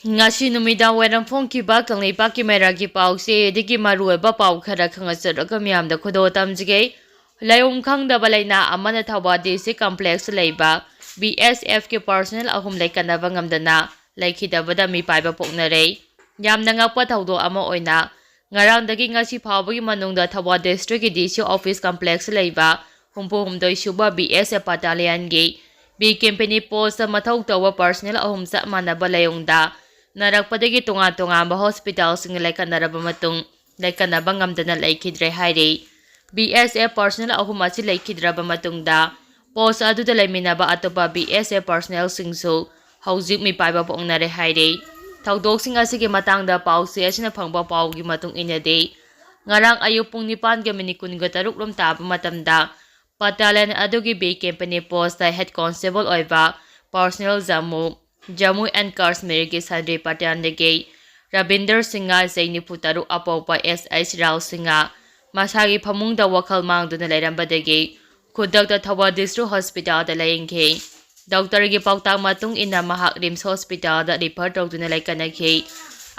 Ngasi numidang wairang phongkiba kangleipaki mairagi pause digi maruoiba pau khara khangasaraga miyamda khodo tamjige Laiwong khanhdaba laina amana thoubal district complex leiba BSF ke personnel ahum leikatnaba ngamdana leikidabada mi paiba poknare yamna ngakpa thaudo ama oina ngarangdagi ngasi phawbagi manungda thoubal district ki DC office complex leiba humdoi suba BSF battalion ge B company post mathau tawa personnel ahum sa manaba layongda narakpadagi tunga ba hospital sing leikatnaba matung leikatnaba ngamdana leikidre haire BSF personnel ahum asi leikidraba matungda post aduda leiminaba atopa BSF personnel singsu hauzik mi paiba pongnare haire thaudok sing asigi matangda pause asina phangba paugi matung inade ngarang ayuk pung 9:13 lom taba matamda battalion adugi B company post head constable oiba personnel Jammu and Kashmir ke Sandri Patandege Rabinder Singha Zaini Putaru Apopa SH Rao Singha Masagi Pamung da Wakal Mang Duna Lairambadege Kudakta Thoubal District Hospital da Laingke Doctor Gi Pautang Matung Ina Mahak Rims Hospital da refer Duna Laikanake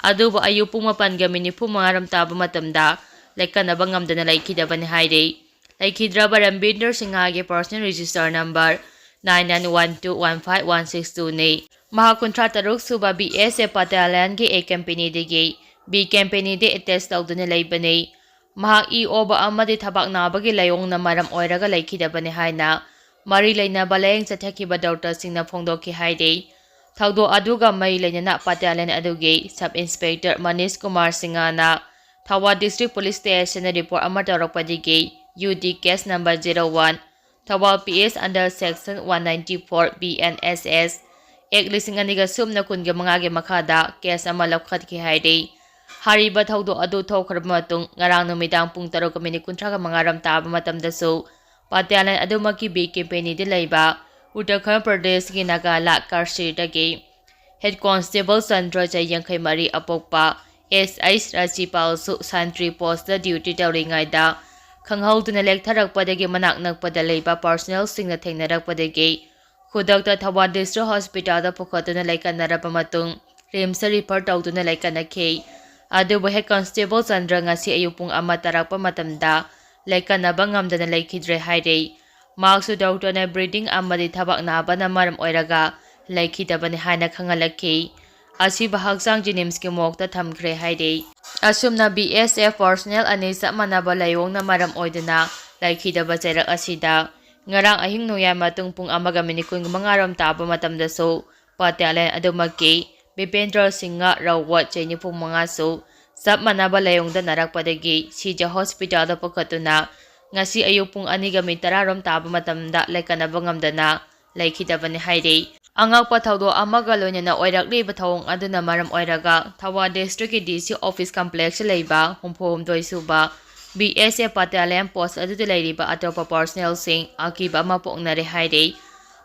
Aduba Ayupung Mapangamini Pumangaram Taba Matamda Laikanaba Ngamdana Laikidabani Haide Laikidraba Rabinder Singha ge personal register number 99121516 ne Mahakontrataruk suba BSF battalion ge A company dege B company de attest tawduna leibane Mahak oba amadi thabak nabagi layong na maram oiraga leikidabane haina mari leina balayeng chathakiba doctor singna phongdoki haide thaudo aduga mai leina battalion aduge sub inspector Manish Kumar Singana Thoubal district police station report ama tarakpadige UD case number 01 Thoubal PS under section 194 BNSS Ek lising aniga sumna kunga mangage makada kes ama lapkhat ki haide hariba thaudo adu thokhrab matung ngarang numidang pung 7:13 mangaram taba matamda so battalion adumaki B company de leiba Uttarakhand Pradesh ki Nagala Karshi dage head constable Sandra Jayangkai Mari apokpa SH Rajipal su santri post the duty tawringai da khanghauduna lektharak padage manak nakpada leiba personnel singna thengnarak padage Kudakta Thoubal District Hospital da pukhatuna leikatnaba matung Rimsa refer tawduna leikanake adubu head constable Chandra ngasi ayupung ama tarakpa matamda leikatnaba ngamdana leikidre haire maksu doctor na breathing amadi thabak naba na maram oiraga leikidabani haina khangalake asiba haksang jinims ki mokta thamkhre haire asumna BSF personnel ani sa manaba layong na maram oidana leikidaba cherak asida ngarang ahing noya matung pung 1:19 mangaram taba matamda so battalion adumaki Bipendra Singha Rawat Chaini pung mga so sab manaba layong da narakpadagi Sija Hospital da pakatuna ngasi ayupung 2:10 taba matamda leikatnaba ngamdana leikidabani haire angak pathaudo amaga loina oirak leiba thawong aduna maram oiraga Thoubal district ki DC office complex leiba humphom doisuba BSF battalion post adu leiriba atopa personnel sing akiba ma poknare haide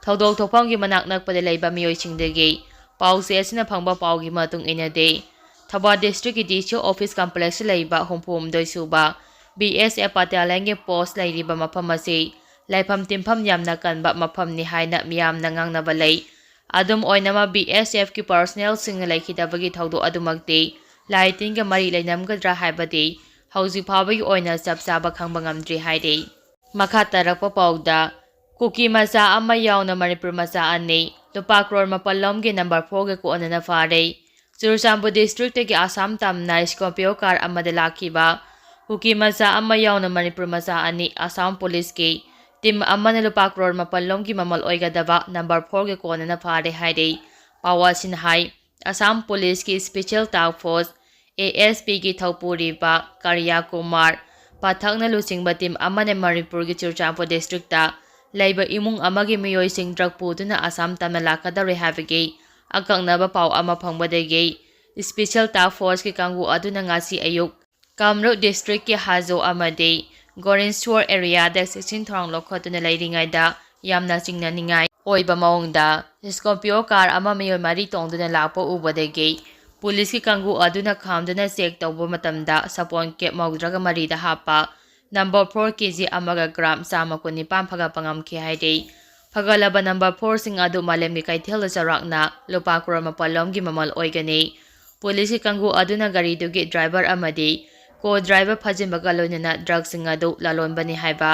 thaudok thopamgi manak nakpade leiba miyoi singdege pause asina phangba paugi matung inade Thoubal district ki DC office complex leiba humphom doisuba BSF battalion ge post leiriba mafam ase laifam timpham yamna kanba mafam ni haina miyamna ngangnaba lei adum oinama BSF ki personnel sing leikidabagi thaudo adumakte lighting ga mari leinamgadra haibade hauji phawagi oina chapchaba khangba ngamdri haide makha tarakpa pauda kuki macha ama yauna Manipur macha ani lupa crore mapalom ge number 4 ge ko anana fare Churchampu district ge Assam tamna Scorpio car amade lakhiba kuki macha ama yauna Manipur macha ani Assam police ge tim amana lupa crore mapalom gi mamal oigadaba number 4 ge ko anana fare haide pawasin hai Assam police ki special task force ASP ki Thaupuri ba Karya Kumar pathakna lusingba team amane Manipur ki Churchampu district ta leiba imung amagi miyoi sing drug putuna Assam tamna lakada rehabege akangna ba pau ama phangbadege special task force ki kangu aduna ngasi ayuk Kamrup district ki Hazo amade Gorinshwar area da 16 thorang lokhotuna leiringai da yamna chingna ningai oiba maungda Scorpio car ama miyoi mari tongduna lakpo ubadege Police ki kangu aduna khamduna check tawba matamda sapon ke maudraga marida hapa number 4 kg amaga gram sama kuni pam phaga pangam ki haide ꯐꯒꯠꯂꯕ number 4ꯁꯤꯡ ꯑꯗꯨ ꯃꯥꯂꯦꯝꯒꯤ ꯀꯩꯊꯦꯜꯗ ꯆꯥꯎꯔꯥꯛꯅ ꯂꯨꯄꯥ ꯀꯔꯣꯔ 4ꯒꯤ ꯃꯃꯜ ꯑꯣꯏꯒꯅꯤ꯫ ꯄꯨꯂꯤꯁꯀꯤ ꯀꯥꯡꯕꯨ ꯑꯗꯨꯅ ꯒꯥꯔꯤꯗꯨꯒꯤ ꯗ꯭ꯔꯥꯏꯚꯔ ꯑꯃꯗꯤ ꯀꯣ-ꯗ꯭ꯔꯥꯏꯚꯔ ꯐꯥꯖꯤꯟꯕꯒ ꯂꯣꯏꯅꯅ ꯗ꯭ꯔꯒꯁꯤꯡ ꯑꯗꯨ ꯂꯂꯣꯟꯕꯅꯤ ꯍꯥꯏꯕ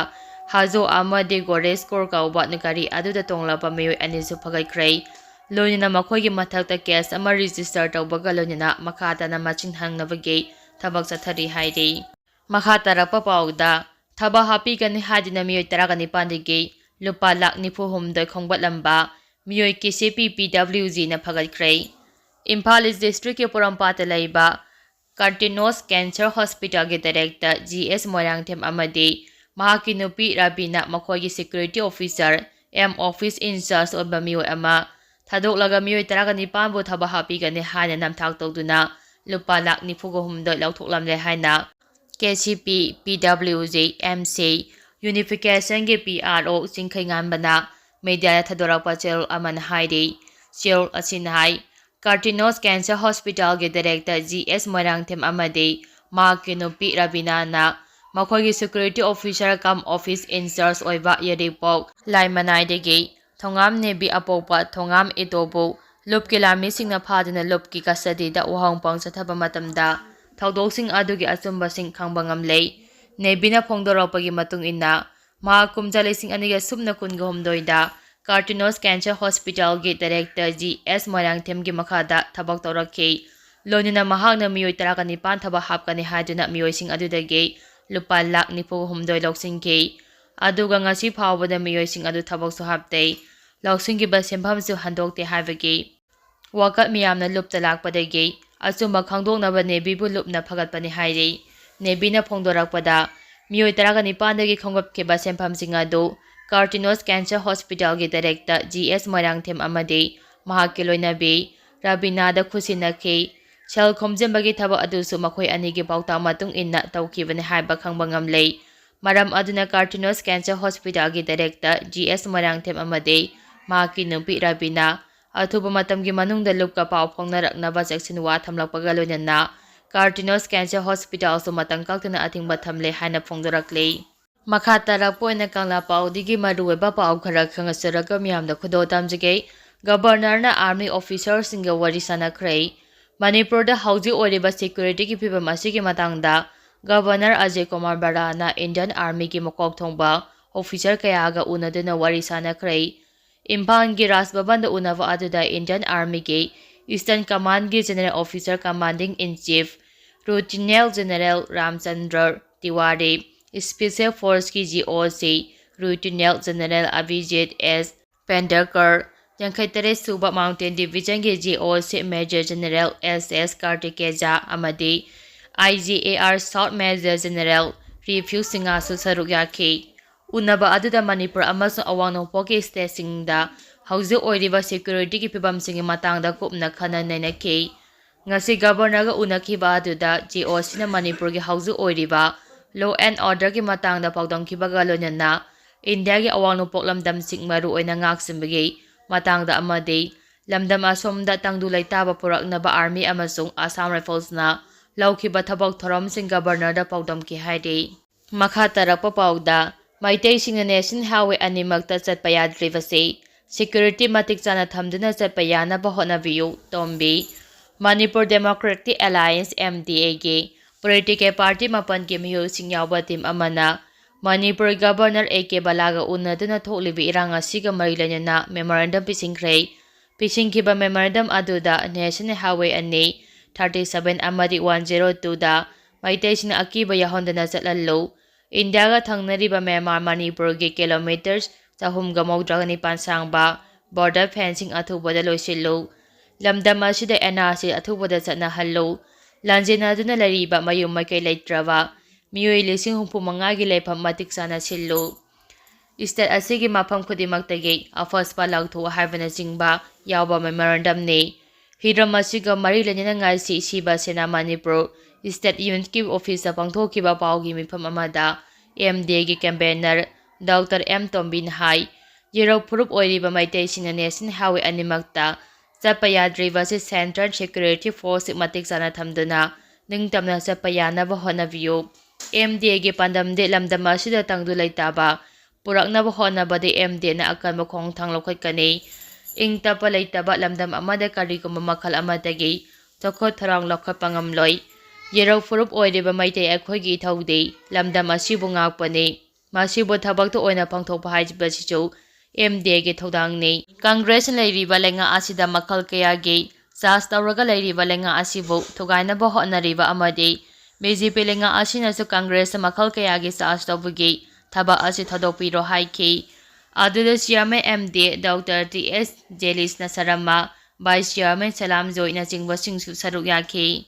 ꯍꯥꯖꯣ ꯑꯃꯗꯤ ꯒꯣꯔꯦꯁꯀꯣꯔ ꯀꯧꯕ ꯒꯥꯔꯤ ꯑꯗꯨꯗ ꯇꯣꯡꯂꯛꯄ ꯃꯤꯑꯣꯏ ꯑꯅꯤꯁꯨ ꯐꯒꯠꯈ꯭ꯔꯦ꯫ ꯂꯣꯏꯅꯅ ꯃꯈꯣꯏꯒꯤ ꯃꯊꯛꯇ ꯀꯦꯁ ꯑꯃ ꯔꯤꯖꯤꯁꯇꯔ ꯇꯧꯕꯒ ꯂꯣꯏꯅꯅ ꯃꯈꯥ ꯇꯥꯅ ꯃꯁꯤꯡ ꯍꯪꯅꯕꯒꯤ ꯊꯕꯛ ꯆꯠꯊꯔꯤ ꯍꯥꯏꯔꯤ꯫ ꯃꯈꯥ ꯇꯥꯔꯛꯄ ꯄꯥꯎꯗ ꯊꯕꯛ ꯍꯥꯞꯄꯤꯒꯅꯤ ꯍꯥꯏꯗꯨꯅ ꯃꯤꯑꯣꯏ 19ꯗꯒꯤ ꯂꯨꯄꯥ ꯂꯥꯈ 94 ꯈꯣꯝꯒꯠꯂꯝꯕ ꯃꯤꯑꯣꯏ ꯀꯦꯁꯤꯄꯤ PWGꯅ ꯐꯒꯠꯈ꯭ꯔꯦ꯫ ꯏꯝꯐꯥꯜ ꯏꯁ ꯗꯤꯁꯇ꯭ꯔꯤꯛꯀꯤ ꯄꯣꯔꯣꯝꯄꯥꯠꯇ ꯂꯩꯕ ꯀꯟꯇꯤꯅ꯭ꯌꯨꯁ ꯀꯦꯟꯁꯔ ꯍꯣꯁꯄꯤꯇꯥꯜꯒꯤ ꯗꯥꯏꯔꯦꯛꯇꯔ GS ꯃꯣꯏꯔꯥꯡꯊꯦꯝ ꯑꯃꯗꯤ ꯃꯍꯥꯛꯀꯤ ꯅꯨꯄꯤ ꯔꯥꯕꯤꯅ ꯃꯈꯣꯏꯒꯤ ꯁꯦꯀ꯭ꯌꯨꯔꯤꯇꯤ ꯑꯣꯐꯤꯁꯥꯔ ꯑꯣꯐꯤꯁ ꯏꯟꯆꯥꯔꯖ ꯑꯣꯏꯕ ꯃꯤꯑꯣꯏ ꯑꯃ ꯊꯥꯗꯣꯛꯂꯒ ꯃꯤꯑꯣꯏ 19ꯕꯨ ꯊꯕꯛ ꯍꯥꯞꯄꯤꯒꯅꯤ ꯍꯥꯏꯅ ꯅꯝꯊꯥꯛ ꯇꯧꯗꯨꯅ ꯂꯨꯄꯥ ꯂꯥꯈ 93 ꯂꯧꯊꯣꯛꯂꯝꯂꯦ ꯍꯥꯏꯅ KCP PWG MC ꯌꯨꯅꯤꯐꯤꯀꯦꯁꯟꯒꯤ PRO ꯆꯤꯡꯈꯩꯉꯥꯟꯕꯅ ꯃꯤꯗꯤꯌꯥꯗ ꯊꯥꯗꯣꯔꯛꯄ ꯆꯦꯔꯣꯜ ꯑꯃꯅ ꯍꯥꯏꯔꯤ꯫ ꯆꯦꯔꯣꯜ ꯑꯁꯤꯅ ꯍꯥꯏ ꯀꯟꯇꯤꯅ꯭ꯌꯨꯁ ꯀꯦꯟꯁꯔ ꯍꯣꯁꯄꯤꯇꯥꯜꯒꯤ ꯗꯥꯏꯔꯦꯛꯇꯔ GS ꯃꯣꯏꯔꯥꯡꯊꯦꯝ ꯑꯃꯗꯤ ꯃꯍꯥꯛꯀꯤ ꯅꯨꯄꯤ ꯔꯥꯕꯤꯅꯥꯅ ꯃꯈꯣꯏꯒꯤ ꯁꯦꯀ꯭ꯌꯨꯔꯤꯇꯤ ꯑꯣꯐꯤꯁꯥꯔ ꯑꯣꯐꯤꯁ ꯏꯟꯆꯥꯔꯖ ꯑꯣꯏꯕ ꯌꯥꯏꯔꯤꯄꯣꯛ ꯂꯥꯏꯃꯅꯥꯏꯗꯒꯤ ꯊꯣꯉꯥꯝ ꯅꯦꯕꯤ ꯑꯄꯣꯛꯄ ꯊꯣꯉꯥꯝ ꯏꯇꯣꯕꯨ ꯂꯨꯞꯀꯤ ꯂꯥꯟꯃꯤꯁꯤꯡꯅ ꯐꯥꯗꯨꯅ ꯂꯨꯞꯀꯤ ꯀꯁꯇꯗꯤꯗ ꯋꯥꯍꯪꯄꯥꯎ ꯆꯠꯊꯕ ꯃꯇꯝꯗ ꯊꯧꯗꯣꯛꯁꯤꯡ ꯑꯗꯨꯒꯤ ꯑꯆꯨꯝꯕꯁꯤꯡ ꯈꯪꯕ ꯉꯝꯂꯦ꯫ ꯅꯦꯕꯤꯅ ꯐꯣꯡꯗꯣꯔꯛꯄꯒꯤ ꯃꯇꯨꯡ ꯏꯟꯅ ꯃꯍꯥꯛ ꯀꯨꯝꯖꯥ 2019ꯗ ꯀꯟꯇꯤꯅ꯭ꯌꯨꯁ ꯀꯦꯟꯁꯔ ꯍꯣꯁꯄꯤꯇꯥꯜꯒꯤ ꯗꯥꯏꯔꯦꯛꯇꯔ GS ꯃꯣꯏꯔꯥꯡꯊꯦꯝꯒꯤ ꯃꯈꯥꯗ ꯊꯕꯛ ꯇꯧꯔꯛꯈꯤ꯫ ꯂꯣꯏꯅꯅ ꯃꯍꯥꯛꯅ ꯃꯤꯑꯣꯏ 19 ꯊꯕꯛ ꯍꯥꯞꯀꯅꯤ ꯍꯥꯏꯗꯨꯅ ꯃꯤꯑꯣꯏꯁꯤꯡ ꯑꯗꯨꯗꯒꯤ ꯂꯨꯄꯥ ꯂꯥꯈ 94 ꯂꯧꯁꯤꯟꯈꯤ꯫ ꯑꯗꯨꯒ ꯉꯁꯤ ꯐꯥꯎꯕꯗ ꯃꯤꯑꯣꯏꯁꯤꯡ ꯑꯗꯨ ꯊꯕꯛꯁꯨ ꯍꯥꯞꯇꯦ, ꯂꯧꯁꯤꯟꯈꯤꯕ ꯁꯦꯟꯐꯝꯁꯨ ꯍꯟꯗꯣꯛꯇꯦ ꯍꯥꯏꯕꯒꯤ ꯋꯥꯀꯠ ꯃꯤꯌꯥꯝꯅ ꯂꯨꯞꯇ ꯂꯥꯛꯄꯗꯒꯤ ꯑꯆꯨꯝꯕ ꯈꯪꯗꯣꯛꯅꯕ ꯅꯦꯕꯤꯕꯨ ꯂꯨꯞꯅ ꯐꯒꯠꯄꯅꯤ ꯍꯥꯏꯔꯤ꯫ ꯅꯦꯕꯤꯅ ꯐꯣꯡꯗꯣꯔꯛꯄꯗ ꯃꯤꯑꯣꯏ 19ꯗꯒꯤ ꯈꯣꯝꯒꯠꯈꯤꯕ ꯁꯦꯟꯐꯝꯁꯤꯡ ꯑꯗꯨ ꯀꯟꯇꯤꯅ꯭ꯌꯨꯁ ꯀꯦꯟꯁꯔ ꯍꯣꯁꯄꯤꯇꯥꯜꯒꯤ ꯗꯥꯏꯔꯦꯛꯇꯔ GS ꯃꯣꯏꯔꯥꯡꯊꯦꯝ ꯑꯃꯗꯤ ꯃꯍꯥꯛꯀꯤ ꯂꯣꯏꯅꯕꯤ ꯔꯥꯕꯤꯅꯥꯗ ꯈꯨꯠꯁꯤꯟꯅꯈꯤ꯫ ꯁꯦꯜ ꯈꯣꯝꯖꯤꯟꯕꯒꯤ ꯊꯕꯛ ꯑꯗꯨꯁꯨ ꯃꯈꯣꯏ ꯑꯅꯤꯒꯤ ꯄꯥꯎꯇꯥꯛ ꯃꯇꯨꯡ ꯏꯟꯅ ꯇꯧꯈꯤꯕꯅꯤ ꯍꯥꯏꯕ ꯈꯪꯕ ꯉꯝꯂꯦ꯫ ꯃꯔꯝ ꯑꯗꯨꯅ ꯀꯟꯇꯤꯅ꯭ꯌꯨꯁ ꯀꯦꯟꯁꯔ ꯍꯣꯁꯄꯤꯇꯥꯜꯒꯤ ꯗꯥꯏꯔꯦꯛꯇꯔ GS ꯃꯣꯏꯔꯥꯡꯊꯦꯝ ꯑꯃꯗꯤ ꯃꯍꯥꯛꯀꯤ ꯅꯨꯄꯤ ꯔꯥꯕꯤꯅꯥ ꯑꯊꯨꯕ ꯃꯇꯝꯒꯤ ꯃꯅꯨꯡꯗ ꯂꯨꯞꯀ ꯄꯥꯎ ꯐꯥꯎꯅꯔꯛꯅꯕ ꯆꯦꯛꯁꯤꯟ ꯋꯥ ꯊꯝꯂꯛꯄꯒ ꯂꯣꯏꯅꯅ ꯀꯟꯇꯤꯅ꯭ꯌꯨꯁ ꯀꯦꯟꯁꯔ ꯍꯣꯁꯄꯤꯇꯥꯜꯁꯨ ꯃꯇꯝ ꯀꯛꯇꯅ ꯑꯊꯤꯡꯕ ꯊꯝꯂꯦ ꯍꯥꯏꯅ ꯐꯣꯡꯗꯣꯔꯛꯂꯤ꯫ ꯃꯈꯥ ꯇꯥꯔꯛꯄ ꯑꯣꯏꯅ ꯀꯪꯂꯥ ꯄꯥꯎꯗꯒꯤ ꯃꯔꯨꯑꯣꯏꯕ ꯄꯥꯎ ꯈꯔ ꯈꯪꯍꯟꯖꯔꯒ ꯃꯤꯌꯥꯝꯗ ꯈꯨꯗꯣꯜ ꯇꯝꯖꯒꯦ꯫ ꯒꯕꯔꯅꯔꯅ ꯑꯥꯔꯃꯤ ꯑꯣꯐꯤꯁꯥꯔꯁꯤꯡꯒ ꯋꯥꯔꯤ ꯁꯥꯟꯅꯈ꯭ꯔꯦ꯫ ꯃꯅꯤꯄꯨꯔꯗ ꯍꯧꯖꯤꯛ ꯑꯣꯏꯔꯤꯕ ꯁꯦꯀ꯭ꯌꯨꯔꯤꯇꯤꯒꯤ ꯐꯤꯚꯝ ꯑꯁꯤꯒꯤ ꯃꯇꯥꯡꯗ ꯒꯕꯔꯅꯔ ꯑꯖꯌ ꯀꯨꯃꯥꯔ ꯕꯔꯥꯅ ꯏꯟꯗꯤꯌꯟ ꯑꯥꯔꯃꯤꯒꯤ ꯃꯀꯣꯛ ꯊꯣꯡꯕ ꯑꯣꯐꯤꯁꯥꯔ ꯀꯌꯥꯒ ꯎꯅꯗꯨꯅ ꯋꯥꯔꯤ ꯁꯥꯟꯅꯈ꯭ꯔꯦ꯫ ꯏꯝꯐꯥꯜꯒꯤ ꯔꯥꯖꯚꯕꯟꯗ ꯎꯅꯕ ꯑꯗꯨꯗ ꯏꯟꯗꯤꯌꯟ ꯑꯥꯔꯃꯤꯒꯤ ꯏꯁꯇꯔꯟ ꯀꯃꯥꯟꯗꯒꯤ general officer commanding in chief lieutenant general Ramchandra Tiwari, special ꯐꯣꯔꯁꯀꯤ GOC lieutenant general Abhijit S. Pendharkar, 83ꯁꯨꯕ ꯃꯥꯎꯟꯇꯦꯟ ꯗꯤꯚꯤꯖꯟꯒꯤ GOC major general SS. Kartikeya ꯑꯃꯗꯤ IGAR ꯁꯥꯎꯊ ꯃꯦꯖꯔ ꯖꯦꯅꯔꯦꯜ ꯔꯤꯐ꯭ꯌꯨ ꯁꯤꯡꯍꯁꯨ ꯁꯔꯨꯛ ꯌꯥꯈꯤ꯫ ꯎꯅꯕ ꯑꯗꯨꯗ ꯃꯅꯤꯄꯨꯔ ꯑꯃꯁꯨꯡ ꯑꯋꯥꯡ ꯅꯣꯡꯄꯣꯛꯀꯤ ꯁ꯭ꯇꯦꯠꯁꯤꯡꯗ ꯍꯧꯖꯤꯛ ꯑꯣꯏꯔꯤꯕ ꯁꯦꯀ꯭ꯌꯨꯔꯤꯇꯤꯒꯤ ꯐꯤꯚꯝꯁꯤꯡꯒꯤ ꯃꯇꯥꯡꯗ ꯀꯨꯞꯅ ꯈꯟꯅ ꯅꯩꯅꯈꯤ꯫ ꯉꯁꯤ ꯒꯕꯔꯅꯔꯒ ꯎꯅꯈꯤꯕ ꯑꯗꯨꯗ GOCꯅ ꯃꯅꯤꯄꯨꯔꯒꯤ ꯍꯧꯖꯤꯛ ꯑꯣꯏꯔꯤꯕ ꯂꯣ ꯑꯦꯟꯗ ꯑꯣꯔꯗꯔꯒꯤ ꯃꯇꯥꯡꯗ ꯄꯥꯎꯗꯝꯈꯤꯕꯒ ꯂꯣꯏꯅꯅ ꯏꯟꯗꯤꯌꯥꯒꯤ ꯑꯋꯥꯡ ꯅꯣꯡꯄꯣꯛ ꯂꯝꯗꯝꯁꯤꯡ ꯃꯔꯨꯑꯣꯏꯅ ꯉꯥꯛ-ꯁꯦꯟꯕꯒꯤ ꯃꯇꯥꯡꯗ ꯑꯃꯗꯤ ꯂꯝꯗꯝ ꯑꯁꯣꯝꯗ ꯇꯪꯗꯨ ꯂꯩꯇꯥꯕ ꯄꯨꯔꯛꯅꯕ ꯑꯥꯔꯃꯤ ꯑꯃꯁꯨꯡ ꯑꯁꯥꯝ ꯔꯥꯏꯐꯜꯁꯅ ꯂꯧꯈꯤꯕ ꯊꯕꯛ ꯊꯧꯔꯝꯁꯤꯡ ꯒꯕꯔꯅꯔꯗ ꯄꯥꯎꯗꯝꯈꯤ ꯍꯥꯏꯔꯤ꯫ ꯃꯈꯥ ꯇꯥꯔꯛꯄ ꯄꯥꯎꯗ ꯃꯩꯇꯩꯁꯤꯡꯅ ꯅꯦꯁꯅꯦꯜ ꯍꯥꯏꯋꯦ ꯑꯅꯤꯃꯛꯇ ꯆꯠꯄ ꯌꯥꯗ꯭ꯔꯤꯕꯁꯤ ꯁꯦꯀ꯭ꯌꯨꯔꯤꯇꯤ ꯃꯇꯤꯛ ꯆꯥꯅ ꯊꯝꯗꯨꯅ ꯆꯠꯄ ꯌꯥꯅꯕ ꯍꯣꯠꯅꯕꯤꯌꯨ꯫ ꯇꯣꯝꯕꯤ ꯃꯅꯤꯄꯨꯔ ꯗꯦꯃꯣꯀ꯭ꯔꯦꯇꯤꯛ ꯑꯦꯂꯥꯏꯌꯦꯟꯁ MDAꯒꯤ ꯄꯣꯂꯤꯇꯤꯀꯦꯜ ꯄꯥꯔꯇꯤ 9ꯒꯤ ꯃꯤꯍꯨꯠꯁꯤꯡ ꯌꯥꯎꯕ ꯇꯤꯝ ꯑꯃꯅ ꯃꯅꯤꯄꯨꯔ ꯒꯕꯔꯅꯔ AK ꯕꯥꯂꯥꯒ ꯎꯅꯗꯨꯅ ꯊꯣꯛꯂꯤꯕ ꯏꯔꯥꯡ ꯑꯁꯤꯒ ꯃꯔꯤ ꯂꯩꯅꯅ ꯃꯦꯃꯣꯔꯦꯟꯗꯝ ꯄꯤꯁꯤꯟꯈ꯭ꯔꯦ꯫ ꯄꯤꯁꯤꯟꯈꯤꯕ ꯃꯦꯃꯣꯔꯦꯟꯗꯝ ꯑꯗꯨꯗ ꯅꯦꯁꯅꯦꯜ ꯍꯥꯏꯋꯦ ꯑꯅꯤ 37 ꯑꯃꯗꯤ 102ꯗ ꯃꯩꯇꯩꯁꯤꯡꯅ ꯑꯀꯤꯕ ꯌꯥꯎꯍꯟꯗꯅ ꯆꯠꯍꯜꯂꯨ, ꯏꯟꯗꯤꯌꯥꯒ ꯊꯪꯅꯔꯤꯕ ꯃ꯭ꯌꯥꯟꯃꯥꯔ ꯃꯅꯤꯄꯨꯔꯒꯤ ꯀꯤꯂꯣꯃꯤꯇꯔ 397 ꯁꯥꯡꯕ ꯕꯣꯔꯗꯔ ꯐꯦꯟꯁꯤꯡ ꯑꯊꯨꯕꯗ ꯂꯣꯏꯁꯤꯜꯂꯨ, ꯂꯝꯗꯝ ꯑꯁꯤꯗ NRC ꯑꯊꯨꯕꯗ ꯆꯠꯅꯍꯜꯂꯨ, ꯂꯥꯟꯖꯦꯟꯅꯗꯨꯅ ꯂꯩꯔꯤꯕ ꯃꯌꯨꯝ ꯃꯀꯩ ꯂꯩꯇ꯭ꯔꯕ ꯃꯤꯑꯣꯏ 65,000ꯒꯤ ꯂꯩꯐꯝ ꯃꯇꯤꯛ ꯆꯥꯅ ꯁꯤꯜꯂꯨ, ꯏꯁꯇꯦꯠ ꯑꯁꯤꯒꯤ ꯃꯐꯝ ꯈꯨꯗꯤꯡꯃꯛꯇꯒꯤ ꯑꯐꯁꯄꯥ ꯂꯧꯊꯣꯛꯎ ꯍꯥꯏꯕꯅꯆꯤꯡꯕ ꯌꯥꯎꯕ ꯃꯦꯃꯣꯔꯦꯟꯗꯝꯅꯤ꯫ ꯍꯤꯔꯝ ꯑꯁꯤꯒ ꯃꯔꯤ ꯂꯩꯅꯅ ꯉꯁꯤ ꯁꯤꯕ ꯁꯦꯅꯥ ꯃꯅꯤꯄꯨꯔ ꯁ꯭ꯇꯦꯠ ꯌꯨꯅꯤꯠꯀꯤ ꯑꯣꯐꯤꯁꯇ ꯄꯥꯡꯊꯣꯛꯈꯤꯕ ꯄꯥꯎꯒꯤ ꯃꯤꯐꯝ ꯑꯃꯗ MDAꯒꯤ ꯀꯟꯚꯦꯅꯔ ꯗꯣꯛꯇꯔ M. ꯇꯣꯝꯕꯤꯅ ꯍꯥꯏ ꯌꯦꯔꯧ ꯐꯨꯔꯨꯞ ꯑꯣꯏꯔꯤꯕ ꯃꯩꯇꯩꯁꯤꯡꯅ ꯅꯦꯁꯅꯦꯜ ꯍꯥꯏꯋꯦ ꯑꯅꯤꯃꯛꯇ ꯆꯠꯄ ꯌꯥꯗ꯭ꯔꯤꯕꯁꯤ ꯁꯦꯟꯇ꯭ꯔꯦꯜ ꯁꯦꯀ꯭ꯌꯨꯔꯤꯇꯤ ꯐꯣꯔꯁꯁꯤꯡ ꯃꯇꯤꯛ ꯆꯥꯅ ꯊꯝꯗꯨꯅ ꯅꯤꯡꯇꯝꯅ ꯆꯠꯄ ꯌꯥꯅꯕ ꯍꯣꯠꯅꯕꯤꯌꯨ꯫ MDAꯒꯤ ꯄꯥꯟꯗꯝꯗꯤ ꯂꯝꯗꯝ ꯑꯁꯤꯗ ꯇꯪꯗꯨ ꯂꯩꯇꯥꯕ puraknaba hotnabada MD na akanba khongthang lawkhatkani. Ing tapa leitaba lamdam amada karigumba makhal amadagi chakhot tharang lawkhatpa ngamloi. Yerau furup oiriba maitei akhoi ithaude lamdam asibu ngakpani. Masibu thabakta oina pangthokpa haibasichu MD ge thodangni. Congress leiriba lenga asida makhal kayagi sas tauraga leiriba lenga asibu thugainaba hotnariba amadi BJP lenga asinasu Congress makhal kayagi sas tawbugi thaba asi thodopiro haiki. Aduda Chairman MD Dr. TS Jelis Nasarama, Vice Chairman Salam Joy na Singbasing saruk yaki.